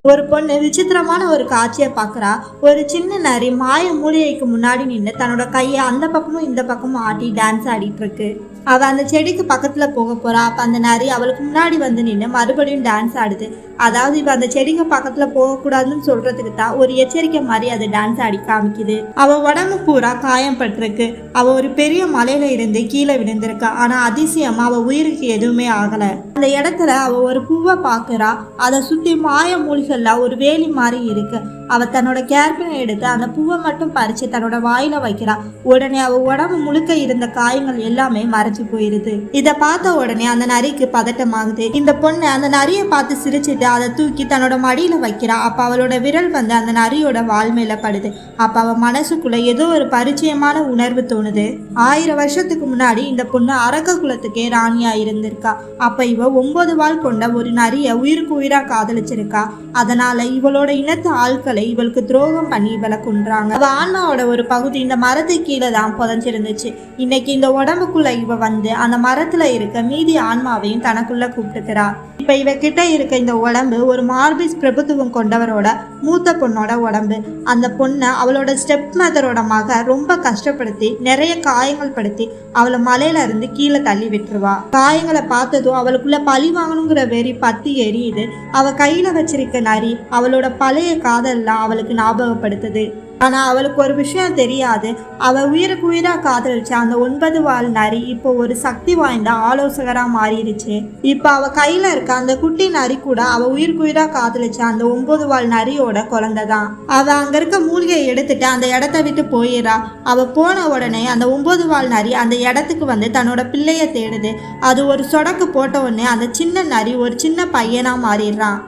ஒரு பொண்ணு விசித்திரமான ஒரு காட்சியை பார்க்குறா. ஒரு சின்ன நரி மாய மூலிகைக்கு முன்னாடி நின்று தன்னோட கையை அந்த பக்கமும் இந்த பக்கமும் ஆட்டி டான்ஸ் ஆடிட்டு இருக்கு. அவ அந்த செடிக்கு பக்கத்துல போக போறா. அப்ப அந்த நரி அவளுக்கு முன்னாடி வந்து நின்று மறுபடியும் டான்ஸ் ஆடுது. அதாவது இவ அந்த செடிக்கு பக்கத்துல போகக்கூடாதுன்னு சொல்றதுக்கு தான் ஒரு எச்சரிக்கை மாதிரி அது டான்ஸ் ஆடி காமிக்குது. அவ உடம்பு பூரா காயம் பட்டிருக்கு. அவ ஒரு பெரிய மலையில இருந்து கீழே விழுந்திருக்கா. ஆனா அதிசயமா அவ உயிருக்கு எதுவுமே ஆகல. அந்த இடத்துல அவ ஒரு பூவை பாக்குறா. அதை சுத்தி மாய மூலிகள்ல ஒரு வேலி மாதிரி இருக்கு. அவ தன்னோட கேர்பினை எடுத்து அந்த பூவை மட்டும் பறிச்சு தன்னோட வாயில வைக்கிறா. உடனே அவ உடம்பு முழுக்க இருந்த காயங்கள் எல்லாமே மறைச்சு போயிருது. இத பார்த்த உடனே அந்த நரிக்கு பதட்டமாகுது. இந்த பொண்ணு அந்த நரியை பார்த்து சிரிச்சுட்டு அதை தூக்கி தன்னோட மடியில வைக்கிறா. அப்ப அவளோட விரல் வந்து அந்த நரியோட வால் மேல படுது. அப்ப அவ மனசுக்குள்ள ஏதோ ஒரு பரிச்சயமான உணர்வு தோணுது. 1000 வருஷத்துக்கு முன்னாடி இந்த பொண்ணு அரக்க குலத்துக்கே ராணியா இருந்திருக்கா. அப்ப இவ 9 வால் கொண்ட ஒரு நரிய உயிருக்கு உயிரா காதலிச்சிருக்கா. அதனால இவளோட இனத்து ஆட்களை இவளுக்கு துரோகம் பண்ணி இவளை கொன்றாங்க. அவ ஆன்மாவோட ஒரு பகுதி இந்த மரத்துக்கு கீழே தான் புதைஞ்சிருந்துச்சு. இன்னைக்கு இந்த உடம்புக்குள்ள இவ வந்து அந்த மரத்துல இருக்க மீதி ஆன்மாவையும் தனக்குள்ள கூப்பிட்டுக்கிறா. இப்ப இவ கிட்ட இருக்க இந்த உடம்பு ஒரு மார்பிஸ் பிரபுத்துவம் கொண்டவரோட மூத்த பொண்ணோட உடம்பு. அந்த பொண்ணை அவளோட ஸ்டெப் மதரோட மக ரொம்ப கஷ்டப்படுத்தி நிறைய காயங்கள் படுத்தி அவளை மலையில இருந்து கீழே தள்ளி விட்டுருவா. காயங்களை பார்த்ததும் அவளுக்குள்ள பழி வாங்கணுங்கிற வெறி பத்தி எரியுது. அவ கையில வச்சிருக்க நரி அவளோட பழைய காதல்லாம் அவளுக்கு ஞாபகப்படுத்துது. ஆனா அவளுக்கு ஒரு விஷயம் தெரியாது. அவ உயிருக்கு உயிரா காதலிச்ச அந்த 9 வால் நரி இப்போ ஒரு சக்தி வாய்ந்த ஆலோசகரா மாறிடுச்சு. இப்ப அவ கையில இருக்க அந்த குட்டி நரி கூட அவ உயிருக்கு உயிரா காதலிச்ச அந்த 9 வால் நரியோட குழந்தைதான். அவ அங்க இருக்க மூலிகையை எடுத்துட்டு அந்த இடத்த விட்டு போயிடறா. அவ போன உடனே அந்த 9 வால் நரி அந்த இடத்துக்கு வந்து தன்னோட பிள்ளைய தேடுது. அது ஒரு சொடக்கு போட்ட உடனே அந்த சின்ன நரி ஒரு சின்ன பையனா மாறிடுறான்.